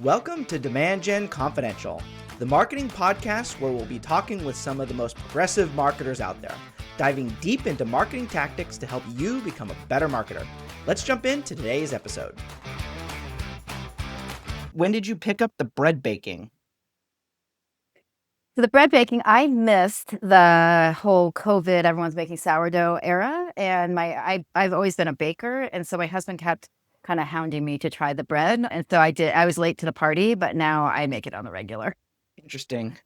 Welcome to Demand Gen Confidential, the marketing podcast where we'll be talking with some of the most progressive marketers out there, diving deep into marketing tactics to help you become a better marketer. Let's jump into today's episode. When did you pick up the bread baking? So the bread baking, I missed the whole COVID, everyone's making sourdough era. And I've always been a baker. And so my husband kept kind of hounding me to try the bread. And so I did. I was late to the party, but now I make it on the regular. Interesting.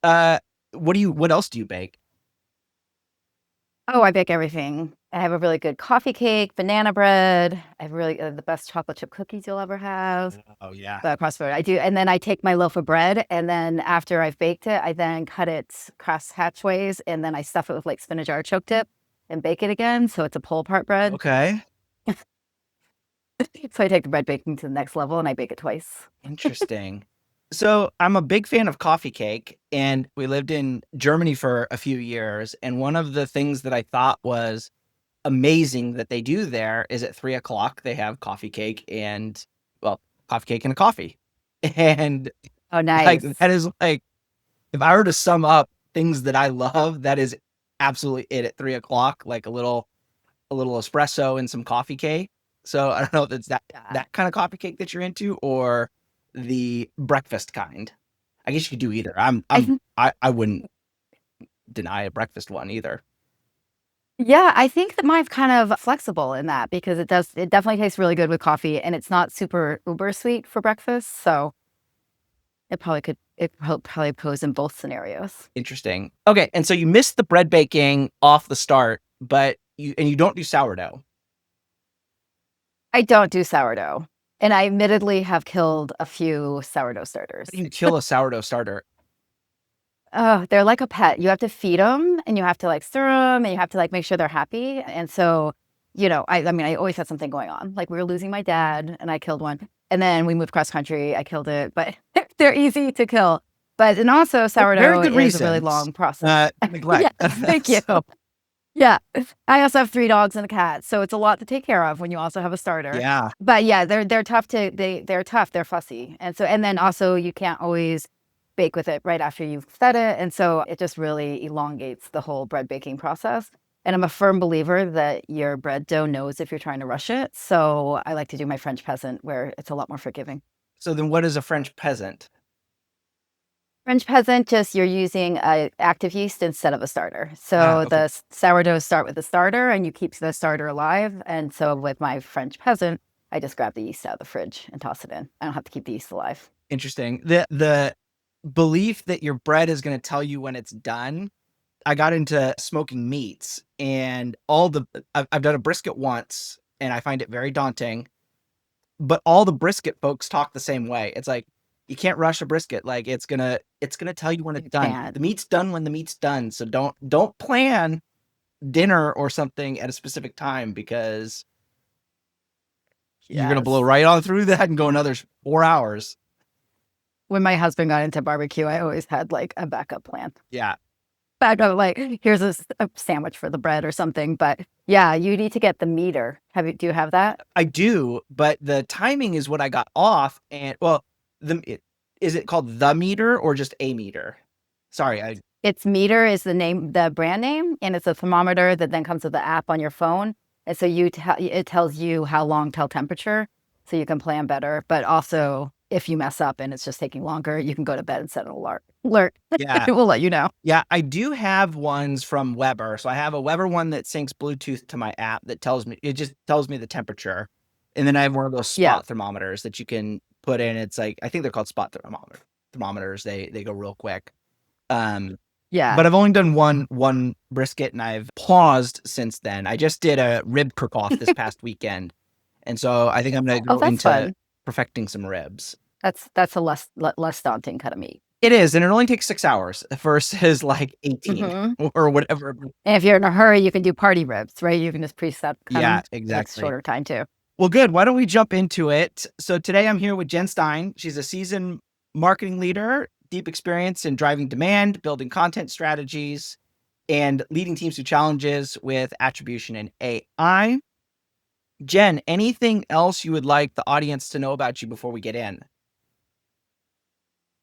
What else do you bake? Oh, I bake everything. I have a really good coffee cake, banana bread. I have really the best chocolate chip cookies you'll ever have. Oh yeah. The crossroad I do. And then I take my loaf of bread, and then after I've baked it, I then cut it cross hatchways, and then I stuff it with like spinach artichoke dip and bake it again. So it's a pull apart bread. Okay. So I take the bread baking to the next level and I bake it twice. Interesting. So I'm a big fan of coffee cake, and we lived in Germany for a few years. And one of the things that I thought was amazing that they do there is at 3:00 they have coffee cake and coffee cake and a coffee. And Oh, like nice. that is like, if I were to sum up things that I love, that is absolutely it at 3:00, like a little espresso and some coffee cake. So I don't know if it's that kind of coffee cake that you're into or the breakfast kind. I guess you could do either. I wouldn't deny a breakfast one either. Yeah, I think that mine's kind of flexible in that because it definitely tastes really good with coffee and it's not super uber sweet for breakfast. So it probably pose in both scenarios. Interesting. Okay, and so you missed the bread baking off the start, but you don't do sourdough. I don't do sourdough. And I admittedly have killed a few sourdough starters. How do you kill a sourdough starter? Oh, they're like a pet. You have to feed them and you have to like stir them and you have to like make sure they're happy. And so, I mean, I always had something going on. Like we were losing my dad and I killed one. And then we moved cross country. I killed it, but they're easy to kill. And also sourdough Very good is a really long process. Neglect. Yes, thank you. Yeah. I also have 3 dogs and a cat. So it's a lot to take care of when you also have a starter. Yeah. But yeah, they're tough they're tough. They're fussy. And then also you can't always bake with it right after you've fed it. And so it just really elongates the whole bread baking process. And I'm a firm believer that your bread dough knows if you're trying to rush it. So I like to do my French peasant where it's a lot more forgiving. So then what is a French peasant? French peasant, just you're using active yeast instead of a starter. So Okay. the sourdoughs start with the starter and you keep the starter alive. And so with my French peasant, I just grab the yeast out of the fridge and toss it in. I don't have to keep the yeast alive. Interesting. The belief that your bread is going to tell you when it's done. I got into smoking meats, and I've done a brisket once, and I find it very daunting. But all the brisket folks talk the same way. It's like you can't rush a brisket. Like it's gonna tell you when it's done. can't. The meat's done when the meat's done. So don't plan dinner or something at a specific time because you're gonna blow right on through that and go another 4 hours. When my husband got into barbecue, I always had like a backup plan. Yeah. Backup, like here's a sandwich for the bread or something. But yeah, you need to get the meter. Do you have that? I do, but the timing is what I got off. And is it called the meter or just a meter? Sorry, It's meter is the brand name, and it's a thermometer that then comes with the app on your phone. And so it tells you how long till temperature, so you can plan better. But also, if you mess up and it's just taking longer, you can go to bed and set an alert. Yeah. It will let you know. Yeah, I do have ones from Weber. So I have a Weber one that syncs Bluetooth to my app that just tells me the temperature. And then I have one of those spot thermometers that you can put in. It's like, I think they're called spot thermometers. They go real quick. Yeah. But I've only done one brisket and I've paused since then. I just did a rib cook-off this past weekend. And so I think I'm going to go into fun. perfecting some ribs. That's a less daunting cut of meat. It is, and it only takes 6 hours versus like 18 or whatever. And if you're in a hurry, you can do party ribs, right? You can just preset. Yeah, exactly. Shorter time too. Well, good. Why don't we jump into it? So today I'm here with Jenn Stein. She's a seasoned marketing leader, deep experience in driving demand, building content strategies, and leading teams through challenges with attribution and AI. Jenn, anything else you would like the audience to know about you before we get in?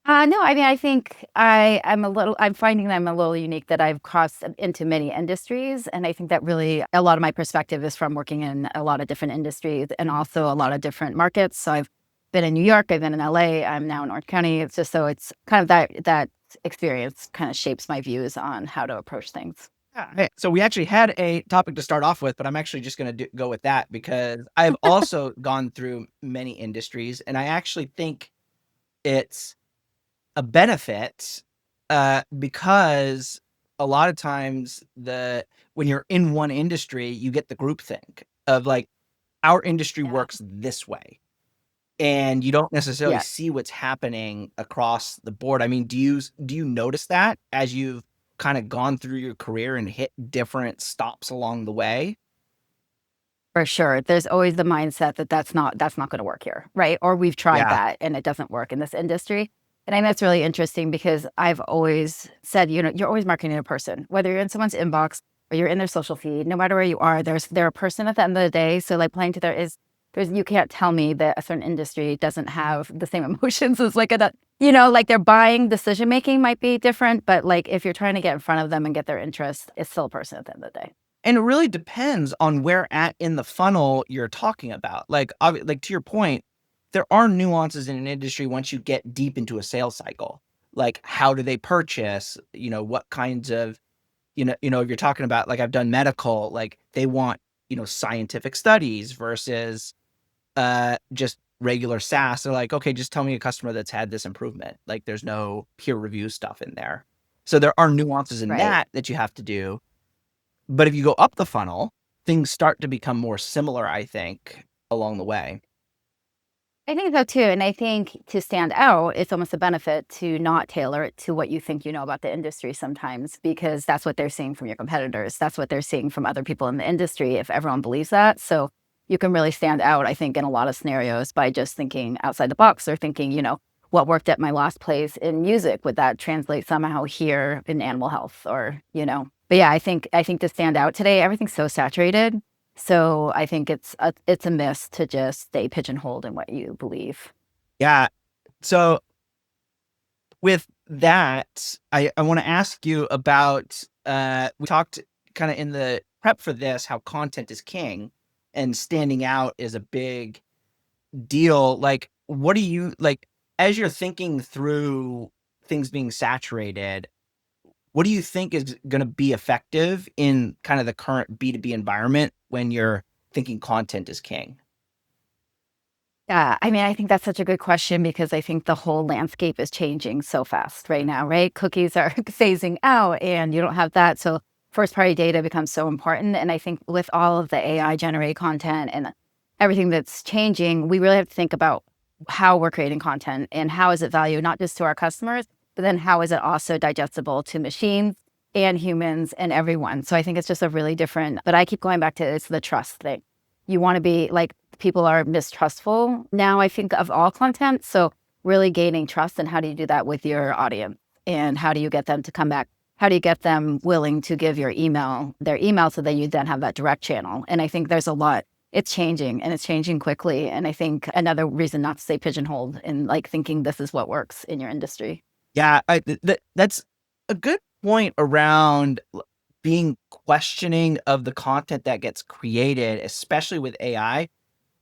No, I mean, I think I'm finding that I'm a little unique that I've crossed into many industries. And I think that really a lot of my perspective is from working in a lot of different industries and also a lot of different markets. So I've been in New York, I've been in LA, I'm now in Orange County. It's just so it's kind of that experience kind of shapes my views on how to approach things. Yeah. Hey, so we actually had a topic to start off with, but I'm actually just going to go with that because I've also gone through many industries, and I actually think it's a benefit because a lot of times when you're in one industry, you get the groupthink of like our industry Yeah. works this way, and you don't necessarily Yeah. see what's happening across the board. I mean, do you notice that as you've kind of gone through your career and hit different stops along the way? For sure. There's always the mindset that that's not going to work here, right? Or we've tried Yeah. that and it doesn't work in this industry. And I think that's really interesting because I've always said, you're always marketing a person, whether you're in someone's inbox or you're in their social feed, no matter where you are, they're a person at the end of the day. So like playing to there's you can't tell me that a certain industry doesn't have the same emotions as like like their buying decision making might be different, but like if you're trying to get in front of them and get their interest, it's still a person at the end of the day. And it really depends on where at in the funnel you're talking about. Like to your point, there are nuances in an industry once you get deep into a sales cycle. Like how do they purchase? What kinds of, if you're talking about like I've done medical, like they want, scientific studies versus just regular SaaS. They're like, okay, just tell me a customer that's had this improvement. Like there's no peer review stuff in there. So there are nuances in Right. that you have to do. But if you go up the funnel, things start to become more similar, I think, along the way. I think so too. And I think to stand out, it's almost a benefit to not tailor it to what you think you know about the industry sometimes, because that's what they're seeing from your competitors. That's what they're seeing from other people in the industry if everyone believes that. So you can really stand out, I think, in a lot of scenarios by just thinking outside the box or thinking, what worked at my last place in music, would that translate somehow here in animal health But yeah, I think to stand out today, everything's so saturated, so I think it's a miss to just stay pigeonholed in what you believe. Yeah. So with that, I want to ask you about we talked kind of in the prep for this how content is king and standing out is a big deal. Like, what do you like as you're thinking through things being saturated? What do you think is going to be effective in kind of the current B2B environment when you're thinking content is king? Yeah, I mean, I think that's such a good question because I think the whole landscape is changing so fast right now, right? Cookies are phasing out and you don't have that. So first party data becomes so important. And I think with all of the AI generated content and everything that's changing, we really have to think about how we're creating content and how is it value, not just to our customers, but then how is it also digestible to machines and humans and everyone. So I think it's just a really different, but I keep going back to it's the trust thing. You want to be like, people are mistrustful now, I think, of all content. So really gaining trust, and how do you do that with your audience? And how do you get them to come back? How do you get them willing to give their email so that you then have that direct channel? And I think there's a lot. It's changing and it's changing quickly. And I think another reason not to stay pigeonholed in like thinking this is what works in your industry. Yeah, that's a good point around being questioning of the content that gets created, especially with AI.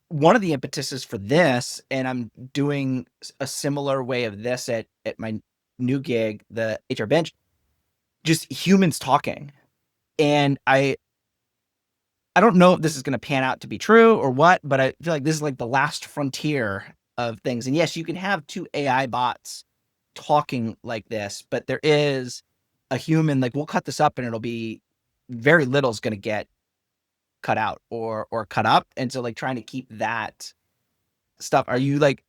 One of the impetuses for this, and I'm doing a similar way of this at my new gig, the HR bench, just humans talking. And I don't know if this is going to pan out to be true or what, but I feel like this is like the last frontier of things. And yes, you can have two AI bots talking like this, but there is a human, like we'll cut this up and it'll be very little is going to get cut out or cut up. And so like trying to keep that stuff. Are you like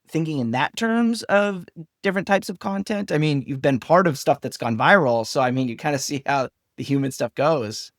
thinking in that terms of different types of content? I mean, you've been part of stuff that's gone viral, so I mean, you kind of see how the human stuff goes.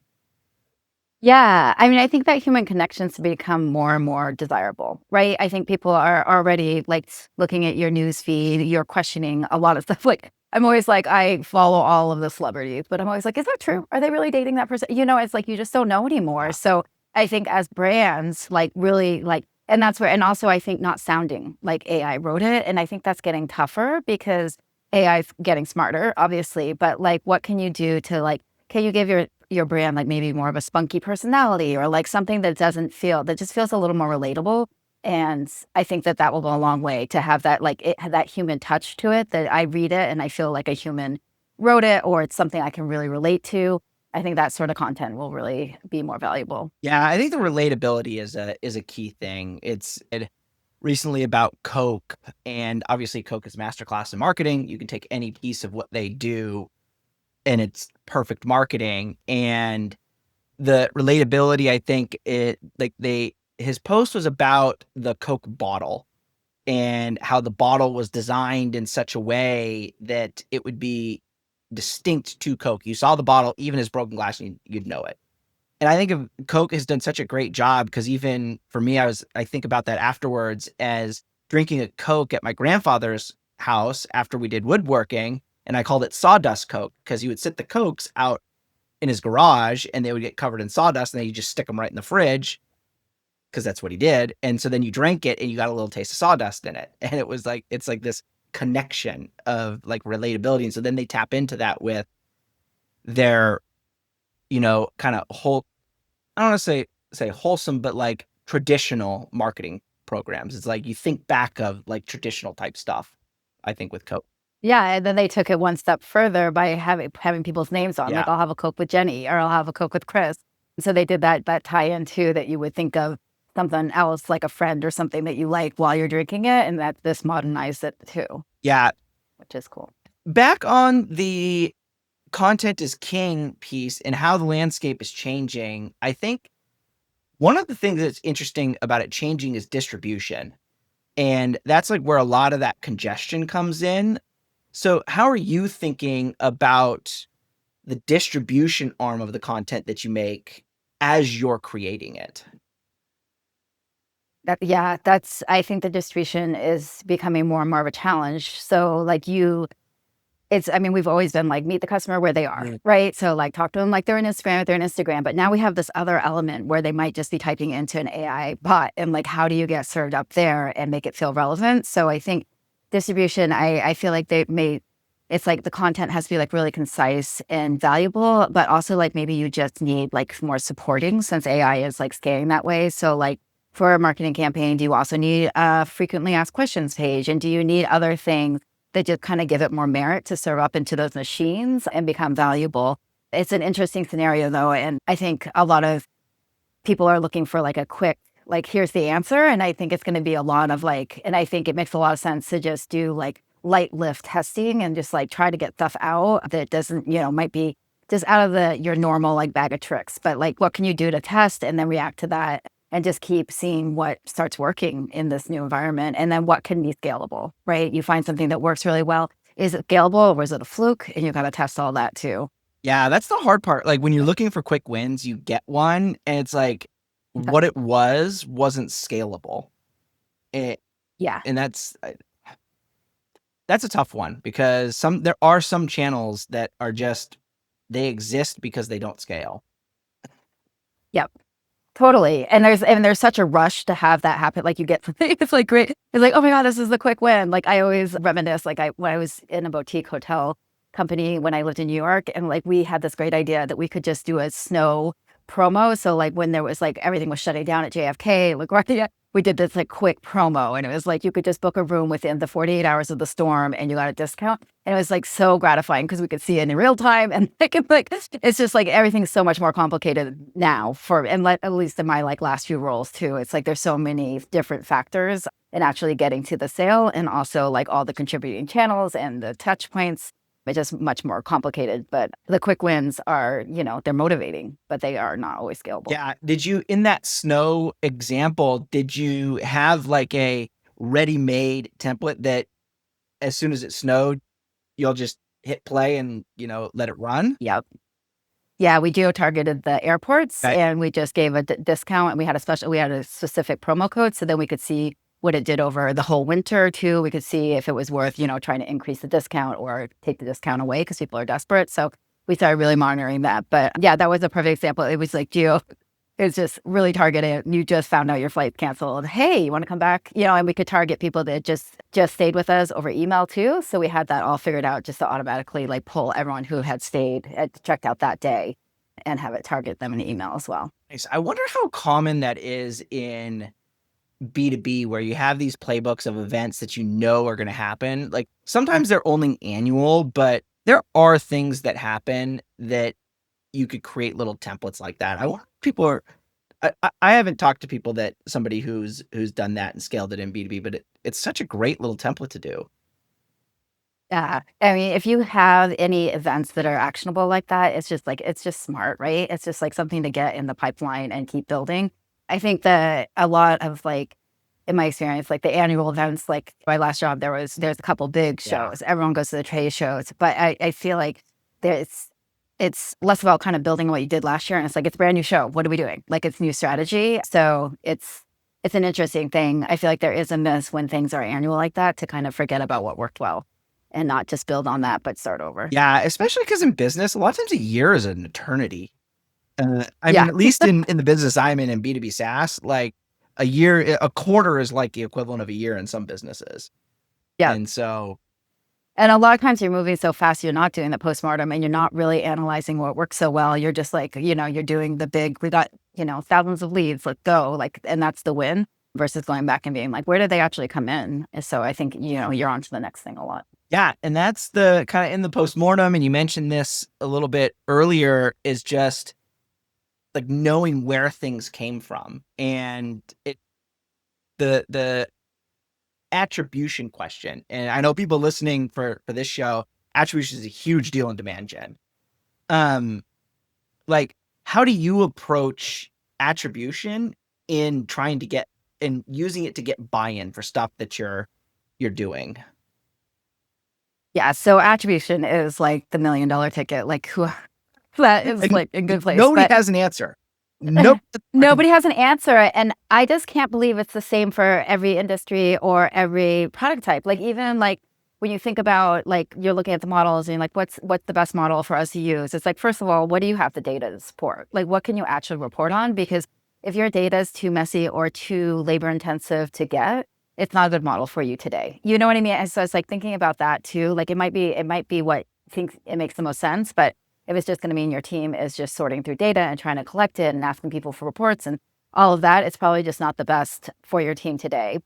Yeah, I mean, I think that human connections become more and more desirable, right? I think people are already like looking at your news feed, you're questioning a lot of stuff. Like, I'm always like, I follow all of the celebrities, but I'm always like, is that true? Are they really dating that person? It's like you just don't know anymore. Yeah. So I think as brands, like really like And that's where, and also I think not sounding like AI wrote it. And I think that's getting tougher because AI is getting smarter, obviously. But like, what can you do to like, can you give your brand like maybe more of a spunky personality or like something that that just feels a little more relatable? And I think that that will go a long way to have that like that human touch to it, that I read it and I feel like a human wrote it, or it's something I can really relate to. I think that sort of content will really be more valuable. Yeah, I think the relatability is a key thing. It recently about Coke, and obviously Coke is masterclass in marketing. You can take any piece of what they do and it's perfect marketing. And the relatability, I think his post was about the Coke bottle and how the bottle was designed in such a way that it would be distinct to Coke. You saw the bottle, even as broken glass, and you'd know it. And I think Coke has done such a great job, because even for me, I think about that afterwards as drinking a Coke at my grandfather's house after we did woodworking, and I called it sawdust Coke, because he would sit the Cokes out in his garage and they would get covered in sawdust, and then you just stick them right in the fridge, because that's what he did. And so then you drank it and you got a little taste of sawdust in it. And it was like, it's like this connection of like relatability. And so then they tap into that with their, kind of whole, I don't want to say wholesome, but like traditional marketing programs. It's like you think back of like traditional type stuff, I think, with Coke. Yeah, and then they took it one step further by having people's names on. Like, Yeah. I'll have a Coke with Jenny, or I'll have a Coke with Chris. So they did that tie-in too, that you would think of something else like a friend or something that you like while you're drinking it, and that this modernized it too, Yeah. which is cool. Back on the content is king piece and how the landscape is changing, I think one of the things that's interesting about it changing is distribution. And that's like where a lot of that congestion comes in. So how are you thinking about the distribution arm of the content that you make as you're creating it? Yeah, that's, I think the distribution is becoming more and more of a challenge. So like I mean, we've always been like, meet the customer where they are, right? So like talk to them like they're in Instagram, but now we have this other element where they might just be typing into an AI bot, and like, how do you get served up there and make it feel relevant? So I think distribution, I feel like it's like the content has to be like really concise and valuable, but also like maybe you just need like more supporting, since AI is like scaling that way. So like for a marketing campaign, do you also need a frequently asked questions page? And do you need other things that just kind of give it more merit to serve up into those machines and become valuable? It's an interesting scenario though. And I think a lot of people are looking for like a quick, like, here's the answer. And I think it's going to be a lot of like, and I think it makes a lot of sense to just do like light lift testing and just like try to get stuff out that doesn't, might be just out of your normal like bag of tricks. But like, what can you do to test and then react to that? And just keep seeing what starts working in this new environment, and then what can be scalable, right? You find something that works really well. Is it scalable, or is it a fluke? And you got to test all that too. Yeah, that's the hard part. Like when you're looking for quick wins, you get one and it's like what it wasn't scalable. Yeah. And that's a tough one, because there are some channels that are just, they exist because they don't scale. Yep. Totally. And there's such a rush to have that happen. Like you get, it's like great. It's like, oh my God, this is the quick win. Like I always reminisce, like when I was in a boutique hotel company when I lived in New York, and like we had this great idea that we could just do a snow promo. So like when there was like everything was shutting down at JFK, LaGuardia, we did this like quick promo, and it was like you could just book a room within the 48 hours of the storm and you got a discount. And it was like so gratifying because we could see it in real time. And like it's just like everything's so much more complicated now at least in my like last few roles too. It's like there's so many different factors in actually getting to the sale, and also like all the contributing channels and the touch points. It's just much more complicated, but the quick wins are, they're motivating, but they are not always scalable. Yeah. In that snow example, did you have like a ready-made template that as soon as it snowed, you'll just hit play and, let it run? Yep. Yeah, we geo-targeted the airports, Okay. and we just gave a discount, and we had a specific promo code, so then we could see what it did over the whole winter too. We could see if it was worth, trying to increase the discount or take the discount away because people are desperate. So we started really monitoring that. But yeah, that was a perfect example. It was like It's just really targeted. You just found out your flight's canceled. Hey, you want to come back? And we could target people that just stayed with us over email too. So we had that all figured out just to automatically like pull everyone who had stayed, had checked out that day, and have it target them in email as well. Nice. I wonder how common that is in B2B, where you have these playbooks of events that are going to happen. Like sometimes they're only annual, but there are things that happen that you could create little templates like that. I wonder if people are. I haven't talked to people somebody who's done that and scaled it in B2B, but it's such a great little template to do. Yeah. I mean, if you have any events that are actionable like that, it's just smart, right? It's just like something to get in the pipeline and keep building. I think that a lot of like, in my experience, like the annual events, like my last job, there's a couple big shows. Yeah. Everyone goes to the trade shows, but I feel like it's less about kind of building what you did last year. And it's like, it's a brand new show. What are we doing? Like it's new strategy. So it's an interesting thing. I feel like there is a miss when things are annual like that to kind of forget about what worked well and not just build on that, but start over. Yeah, especially because in business, a lot of times a year is an eternity. I mean, at least in the business I'm in B2B SaaS, like a quarter is like the equivalent of a year in some businesses. Yeah. And a lot of times you're moving so fast, you're not doing the postmortem and you're not really analyzing what works so well. You're just like, you're doing the big, we got, thousands of leads, let's go. Like, and that's the win versus going back and being like, where did they actually come in? And so I think, you're on to the next thing a lot. Yeah. And that's the kind of in the postmortem. And you mentioned this a little bit earlier, is just like knowing where things came from. And the attribution question. And I know people listening for this show, attribution is a huge deal in demand gen. Like, how do you approach attribution in trying to get and using it to get buy-in for stuff that you're doing? Yeah, so attribution is like the $1 million ticket. Like that is like a good place. Nobody has an answer. Nope. Nobody has an answer. And I just can't believe it's the same for every industry or every product type. Like even like when you think about like you're looking at the models and you're like, what's the best model for us to use? It's like, first of all, what do you have the data to support? Like what can you actually report on? Because if your data is too messy or too labor intensive to get, it's not a good model for you today. You know what I mean? And so it's like thinking about that too. Like it might be what thinks it makes the most sense, but if it's just going to mean your team is just sorting through data and trying to collect it and asking people for reports and all of that, it's probably just not the best for your team today.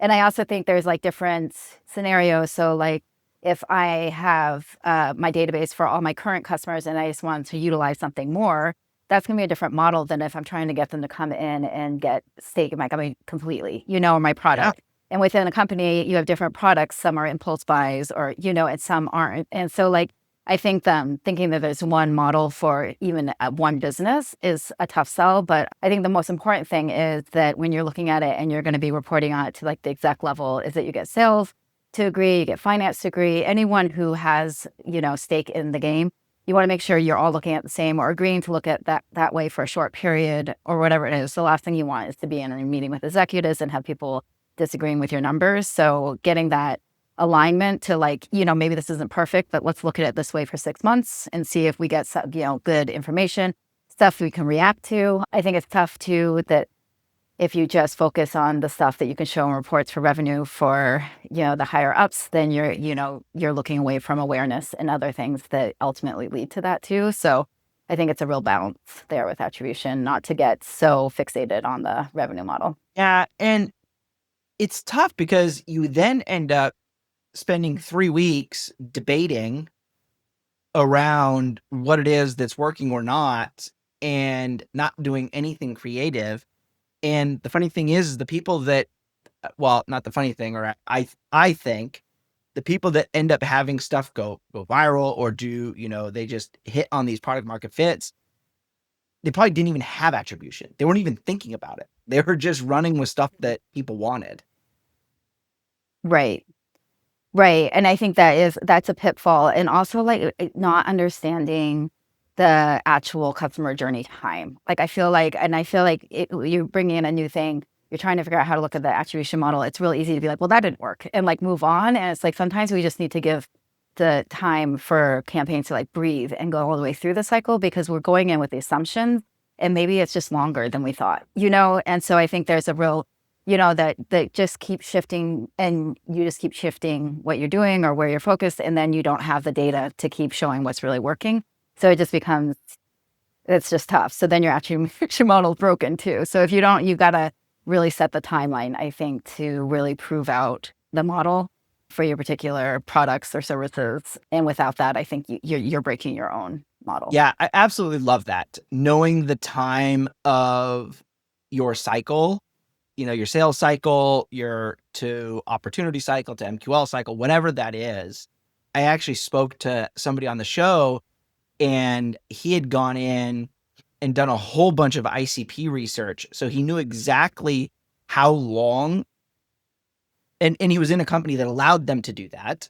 And I also think there's like different scenarios. So like if I have my database for all my current customers and I just want to utilize something more, that's going to be a different model than if I'm trying to get them to come in and get stake in my company completely, or my product. Yeah. And within a company, you have different products. Some are impulse buys or, and some aren't. And so like, I think thinking that there's one model for even one business is a tough sell. But I think the most important thing is that when you're looking at it and you're going to be reporting on it to like the exec level, is that you get sales to agree, you get finance to agree, anyone who has, stake in the game. You want to make sure you're all looking at the same or agreeing to look at that way for a short period or whatever it is. The last thing you want is to be in a meeting with executives and have people disagreeing with your numbers. So getting that alignment to like, maybe this isn't perfect, but let's look at it this way for 6 months and see if we get, good information, stuff we can react to. I think it's tough too that if you just focus on the stuff that you can show in reports for revenue for, the higher ups, then you're looking away from awareness and other things that ultimately lead to that too. So I think it's a real balance there with attribution, not to get so fixated on the revenue model. Yeah. And it's tough because you then end up spending 3 weeks debating around what it is that's working or not and not doing anything creative. And the funny thing is the people that, well, not the funny thing, or I think the people that end up having stuff go viral or do, they just hit on these product market fits, they probably didn't even have attribution. They weren't even thinking about it. They were just running with stuff that people wanted. Right. And I think that's a pitfall. And also like not understanding the actual customer journey time. Like I feel like you're bringing in a new thing, you're trying to figure out how to look at the attribution model. It's real easy to be like, well, that didn't work and like move on. And it's like, sometimes we just need to give the time for campaigns to like breathe and go all the way through the cycle because we're going in with the assumption and maybe it's just longer than we thought, you know? And so I think there's a real, that just keeps shifting, and you just keep shifting what you're doing or where you're focused, and then you don't have the data to keep showing what's really working. So it just becomes, it's just tough. So then your attribution model is broken too. So if you don't, you got to really set the timeline, I think, to really prove out the model for your particular products or services. And without that, I think you're breaking your own model. Yeah, I absolutely love that. Knowing the time of your cycle, your sales cycle, your to opportunity cycle, to MQL cycle, whatever that is. I actually spoke to somebody on the show, and he had gone in and done a whole bunch of ICP research. So he knew exactly how long, and he was in a company that allowed them to do that.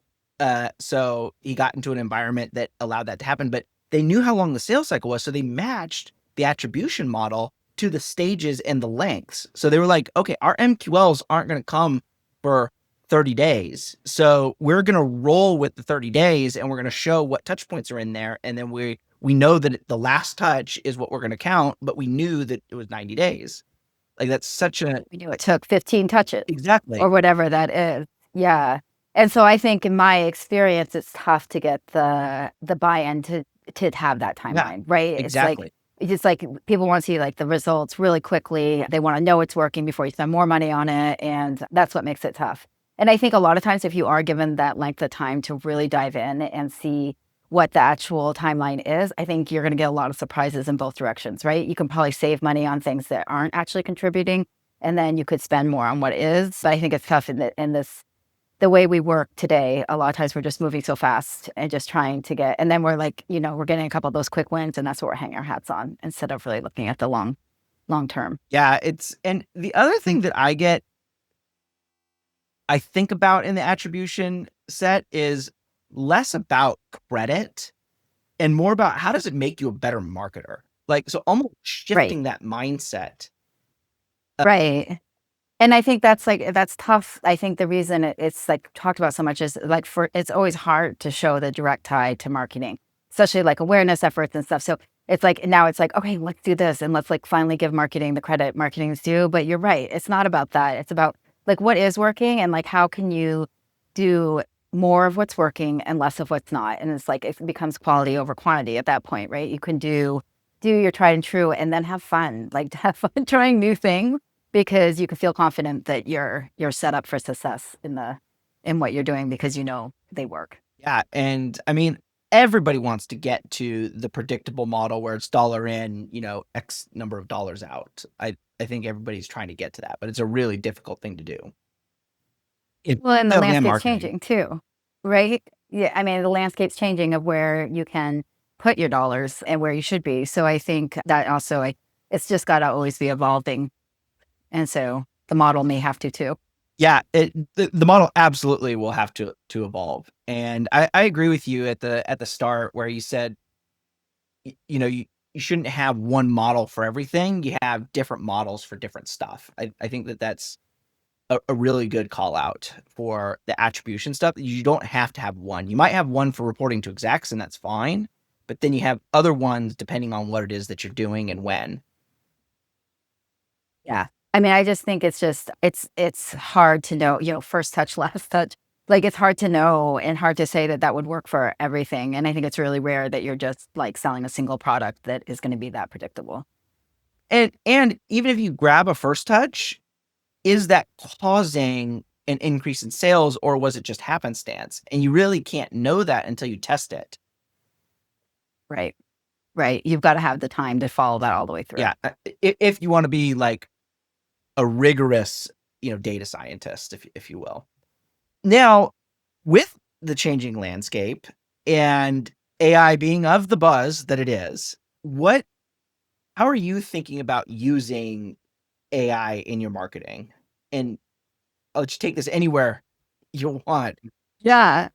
So he got into an environment that allowed that to happen, but they knew how long the sales cycle was. So they matched the attribution model to the stages and the lengths. So they were like, okay, our MQLs aren't going to come for 30 days. So we're going to roll with the 30 days, and we're going to show what touch points are in there. And then we know that the last touch is what we're going to count, but we knew that it was 90 days. Like, that's such a... We knew it took 15 touches. Exactly. Or whatever that is. Yeah. And so I think in my experience, it's tough to get the buy-in to have that timeline, right? Exactly. It's like people want to see like the results really quickly. They want to know it's working before you spend more money on it. And that's what makes it tough. And I think a lot of times if you are given that length of time to really dive in and see what the actual timeline is, I think you're going to get a lot of surprises in both directions, right? You can probably save money on things that aren't actually contributing, and then you could spend more on what is. But I think it's tough in the way we work today. A lot of times we're just moving so fast and just trying to get, and then we're like, we're getting a couple of those quick wins, and that's what we're hanging our hats on instead of really looking at the long term. Yeah, and the other thing that I think about in the attribution set is less about credit and more about how does it make you a better marketer? Like, so almost shifting that mindset. Right. And I think that's tough. I think the reason it's like talked about so much is like it's always hard to show the direct tie to marketing, especially like awareness efforts and stuff. So it's like, now it's like, okay, let's do this. And let's like finally give marketing the credit marketing is due. But you're right. It's not about that. It's about like what is working, and like how can you do more of what's working and less of what's not. And it's like it becomes quality over quantity at that point, right? You can do your tried and true and then have fun, like have fun trying new things, because you can feel confident that you're set up for success in what you're doing because they work. Yeah, and I mean, everybody wants to get to the predictable model where it's dollar in, X number of dollars out. I think everybody's trying to get to that, but it's a really difficult thing to do. Well, and the landscape's changing too, right? Yeah, I mean, the landscape's changing of where you can put your dollars and where you should be. So I think that also, it's just got to always be evolving. And so the model may have to too. Yeah, the model absolutely will have to evolve. And I agree with you at the start where you said, you shouldn't have one model for everything. You have different models for different stuff. I think that's a really good call out for the attribution stuff. You don't have to have one. You might have one for reporting to execs, and that's fine. But then you have other ones depending on what it is that you're doing and when. Yeah. I mean, I just think it's hard to know, first touch, last touch. Like, it's hard to know and hard to say that would work for everything. And I think it's really rare that you're just like selling a single product that is going to be that predictable. And even if you grab a first touch, is that causing an increase in sales, or was it just happenstance? And you really can't know that until you test it. Right. Right. You've got to have the time to follow that all the way through. Yeah. If you want to be like a rigorous, data scientist, if you will. Now, with the changing landscape and AI being of the buzz that it is, how are you thinking about using AI in your marketing? And I'll just take this anywhere you want. Yeah.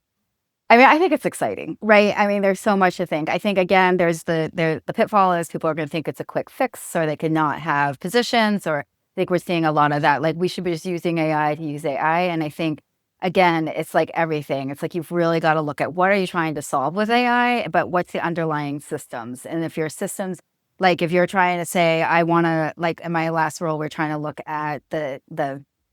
I mean, I think it's exciting, right? I mean, there's so much to think. I think, again, there's the pitfall is people are going to think it's a quick fix, or they could not have positions, or I think we're seeing a lot of that. Like, we should be just using AI to use AI. And I think, again, it's like everything. It's like you've really got to look at what are you trying to solve with AI, but what's the underlying systems? And if your systems Like if you're trying to say, I want to, like in my last role, we're trying to look at the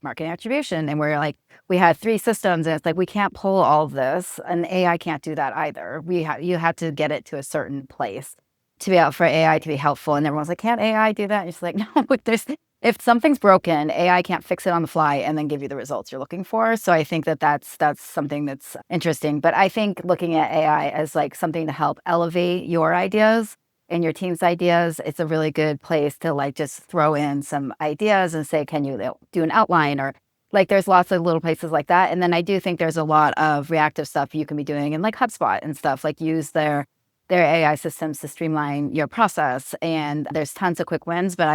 marketing attribution, and we're like, we had 3 systems, and it's like we can't pull all of this, and AI can't do that either. You had to get it to a certain place to be out for AI to be helpful. And everyone's like, can't AI do that? And it's like, no, there's if something's broken, AI can't fix it on the fly and then give you the results you're looking for. So I think that that's something that's interesting. But I think looking at AI as like something to help elevate your ideas and your team's ideas, it's a really good place to like just throw in some ideas and say, can you do an outline, or like there's lots of little places like that. And then I do think there's a lot of reactive stuff you can be doing in like HubSpot and stuff, like use their AI systems to streamline your process. And there's tons of quick wins, but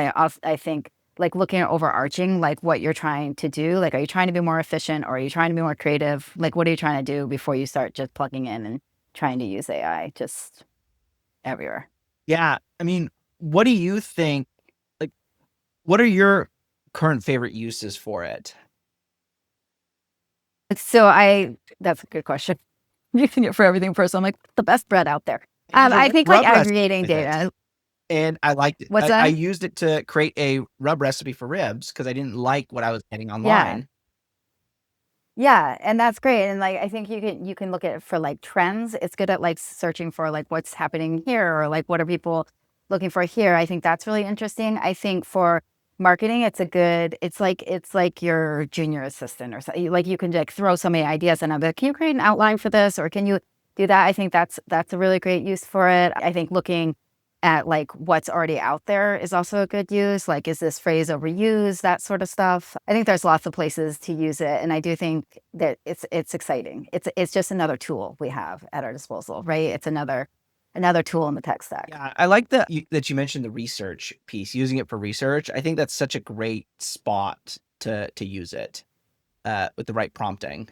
I think like looking at overarching, like what you're trying to do, like, are you trying to be more efficient, or are you trying to be more creative? Like, what are you trying to do before you start just plugging in and trying to use AI just everywhere? Yeah. I mean, what do you think? Like, what are your current favorite uses for it? So that's a good question. Using it for everything personal. I'm like, the best bread out there. I use a I think like rub recipe aggregating with it, data. and I liked it. What's I that? used it to create a rub recipe for ribs because I didn't like what I was getting Yeah. online. Yeah, and that's great. And like I think you can look at it for like trends. It's good at like searching for like what's happening here, or like what are people looking for here. I think that's really interesting. I think for marketing, it's like your junior assistant or something. Like you can like throw so many ideas and I'm like, can you create an outline for this, or can you do that? I think that's a really great use for it. I think looking at like what's already out there is also a good use. Like, is this phrase overused? That sort of stuff. I think there's lots of places to use it, and I do think that it's exciting. It's just another tool we have at our disposal, right? It's another tool in the tech stack. Yeah, I like that you mentioned the research piece, using it for research. I think that's such a great spot to use it with the right prompting.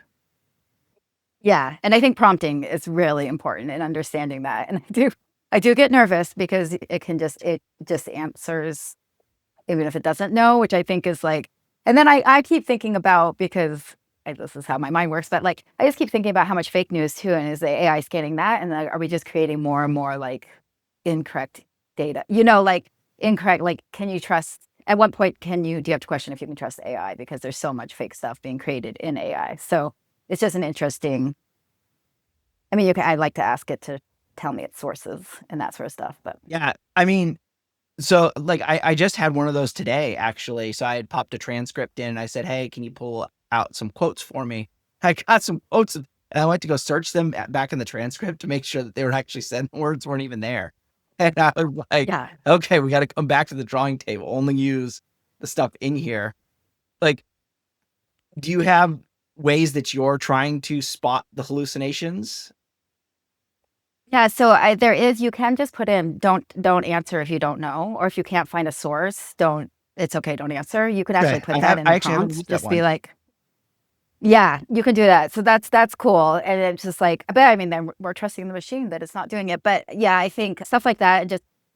Yeah, and I think prompting is really important in understanding that. And I do get nervous because it just answers even if it doesn't know, which I think is like, and then I keep thinking about, because this is how my mind works, but like I just keep thinking about how much fake news too, and is the AI scanning that, and like, are we just creating more and more like incorrect data? Like incorrect. Like, can you trust? At one point, do you have to question if you can trust AI, because there's so much fake stuff being created in AI. So it's just an interesting. I mean, I'd like to ask it to tell me its sources and that sort of stuff, but Yeah, I mean, so like I just had one of those today actually. So I had popped a transcript in and I said, "Hey, can you pull out some quotes for me?" I got some quotes and I went to go search them back in the transcript to make sure that they were actually sent. Words weren't even there. And I was like, yeah. okay, we got to come back to the drawing table. Only use the stuff in here. Like, do you have ways that you're trying to spot the hallucinations? Yeah, so you can just put in don't answer if you don't know, or if you can't find a source, it's okay, don't answer. You could actually Okay, put that in I the actually haven't prompt. used that Just be one. like, yeah, you can do that. So that's cool. And it's just like, but I mean, then we're trusting the machine that it's not doing it. But yeah, I think stuff like that,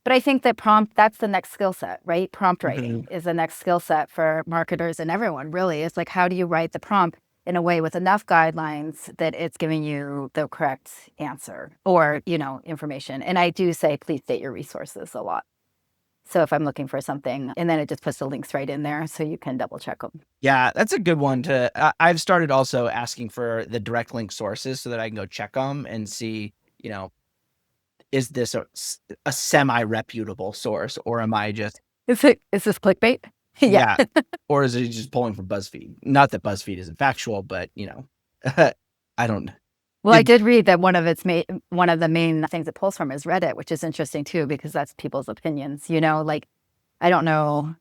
but I think that that's the next skill set, right? Prompt Mhm. writing is the next skill set for marketers and everyone, really. It's like, how do you write the prompt in a way with enough guidelines that it's giving you the correct answer, or, information. And I do say, please state your resources a lot. So if I'm looking for something, and then it just puts the links right in there so you can double check them. Yeah, that's a good one to. I've started also asking for the direct link sources so that I can go check them and see, is this a semi reputable source, or am I just Is this clickbait? Yeah. yeah, or is it just pulling from BuzzFeed? Not that BuzzFeed isn't factual, but I don't. Well, I It, did read that one of the main things it pulls from is Reddit, which is interesting too, because that's people's opinions. Like I don't know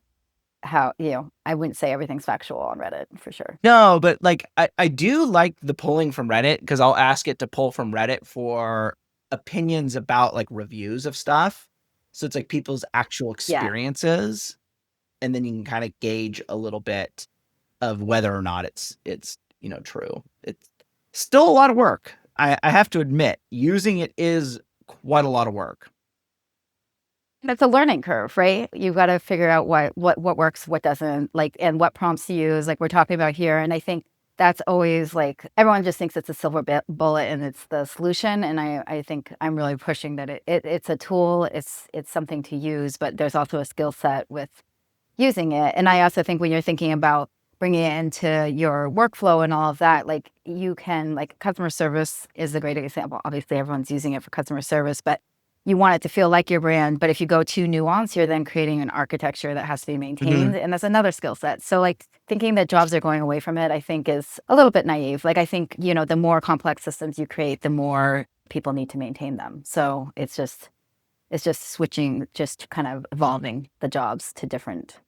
how, I wouldn't say everything's factual on Reddit for sure. no, but like I do like the pulling from Reddit because I'll ask it to pull from Reddit for opinions about like reviews of stuff. So it's like people's actual Yeah. experiences, and then you can kind of gauge a little bit of whether or not it's true. It's still a lot of work. I have to admit, using it is quite a lot of work. That's a learning curve, right? You've got to figure out what works, what doesn't, like, and what prompts to use, like we're talking about here. And I think that's always like everyone just thinks it's a silver bullet and it's the solution. And I think I'm really pushing that it's a tool, it's something to use, but there's also a skill set with using it. And I also think when you're thinking about bringing it into your workflow and all of that, like you can, like customer service is a great example. Obviously, everyone's using it for customer service, but you want it to feel like your brand. But if you go too nuanced, you're then creating an architecture that has to be Mhm. maintained. And that's another skill set. So like thinking that jobs are going away from it, I think is a little bit naive. Like I think, the more complex systems you create, the more people need to maintain them. So it's just switching, just kind of evolving the jobs to different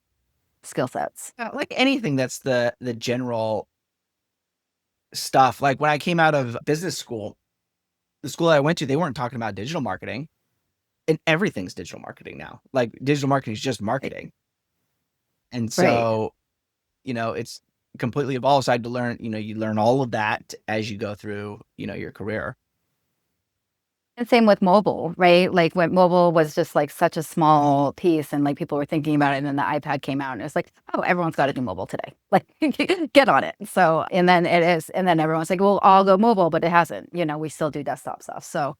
skill sets. Like anything that's the general stuff. Like when I came out of business school, the school I went to, they weren't talking about digital marketing, and everything's digital marketing now. Like digital marketing is just Right. marketing. And Right. so, it's completely evolved. So I had to learn, you learn all of that as you go through, your career. And same with mobile, right? Like when mobile was just like such a small piece and like people were thinking about it and then the iPad came out and it's like, oh, everyone's got to do mobile today. Like get on it. So, and then it is, and then everyone's like, we'll all go mobile, but it hasn't, we still do desktop stuff. So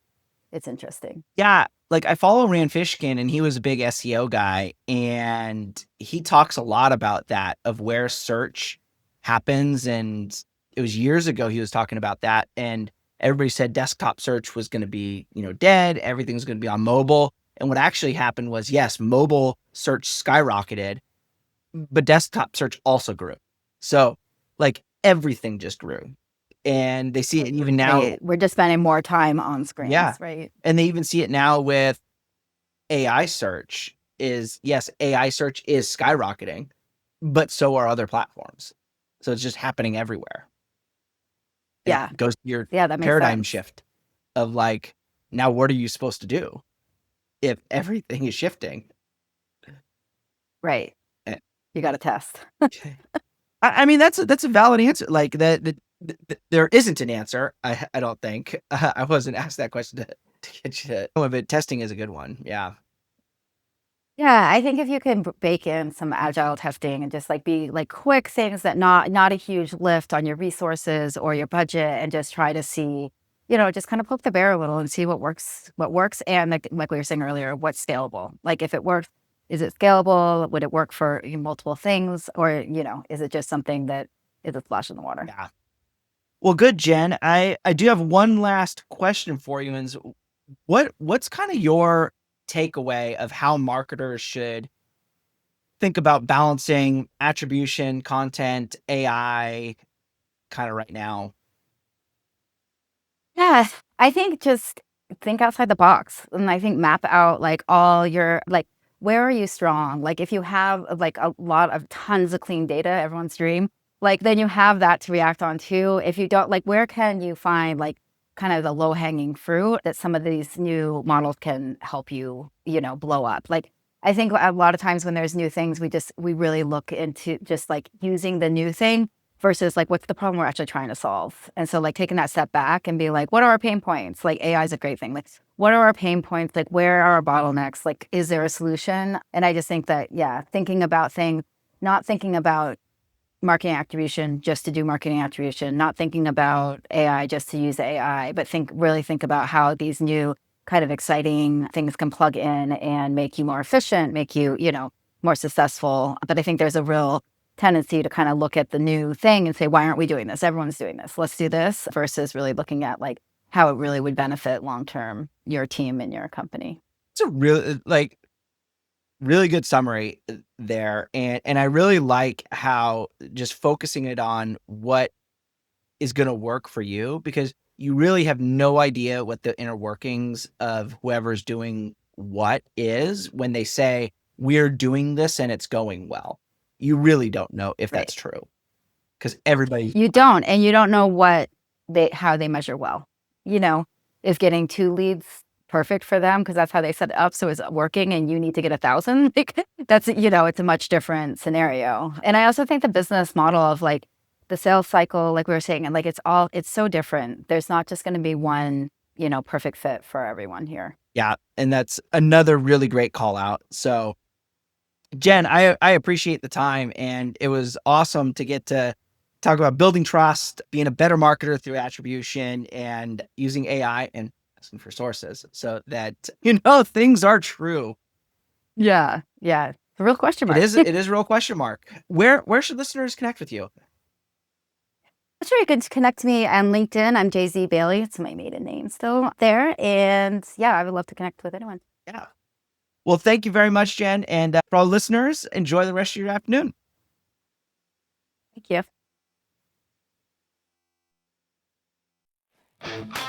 it's interesting. Yeah. Like I follow Rand Fishkin, and he was a big SEO guy, and he talks a lot about that of where search happens. And it was years ago he was talking about that, and everybody said desktop search was going to be, dead. Everything's going to be on mobile. And what actually happened was, yes, mobile search skyrocketed, but desktop search also grew. So like everything just grew. And they see it even now. Right. We're just spending more time on Yeah. screens, right? And they even see it now with AI search. Is yes, AI search is skyrocketing, but so are other platforms. So it's just happening everywhere. And Yeah. it goes to your Yeah, that makes paradigm sense. shift of like, now what are you supposed to do if everything is shifting? Right. Eh, You got to test. I mean, that's a valid answer. Like there isn't an answer. I don't think. I wasn't asked that question to get you to. But testing is a good one. Yeah. Yeah, I think if you can bake in some agile testing and just like be like quick things that not a huge lift on your resources or your budget and just try to see, just kind of poke the bear a little and see what works and like we were saying earlier, what's scalable. Like if it works, is it scalable? Would it work for multiple things? Or, is it just something that is a splash in the water? Yeah. Well, good, Jen. I do have one last question for you, and what's kind of your takeaway of how marketers should think about balancing attribution, content, AI, kind of right now? Yeah, I think just think outside the box. And I think map out like all your like where are you strong? Like if you have like a lot of tons of clean data, everyone's dream, like then you have that to react on too. If you don't, like where can you find like kind of the low-hanging fruit that some of these new models can help you, blow up. Like I think a lot of times when there's new things, we really look into just like using the new thing versus like what's the problem we're actually trying to solve. And so like taking that step back and be like, what are our pain points? Like AI is a great thing. Like what are our pain points? Like where are our bottlenecks? Like is there a solution? And I just think that, yeah, thinking about things, not thinking about marketing attribution just to do marketing attribution, not thinking about AI just to use AI, but really think about how these new kind of exciting things can plug in and make you more efficient, make you, more successful. But I think there's a real tendency to kind of look at the new thing and say, why aren't we doing this? Everyone's doing this. Let's do this versus really looking at like how it really would benefit long term your team and your company. It's a really good summary there, and I really like how just focusing it on what is going to work for you, because you really have no idea what the inner workings of whoever's doing what is when they say we're doing this and it's going well. You really don't know if Right. that's true, because everybody. You don't, and you don't know how they measure well. You know, is getting 2 leads perfect for them because that's how they set it up, so it's working and you need to get 1,000? Like, that's, it's a much different scenario. And I also think the business model of, like, the sales cycle, like we were saying, and, like, it's so different. There's not just gonna be one, perfect fit for everyone here. Yeah, and that's another really great call out. So Jen, I appreciate the time, and it was awesome to get to talk about building trust, being a better marketer through attribution, and using AI and asking for sources so that, things are true. Yeah. Yeah. It's a real question mark. It is a real question mark. Where should listeners connect with you? Sure, you can connect me on LinkedIn. I'm JZ Bailey. It's my maiden name still there. And yeah, I would love to connect with anyone. Yeah. Well, thank you very much, Jen. And for all listeners, enjoy the rest of your afternoon. Thank you.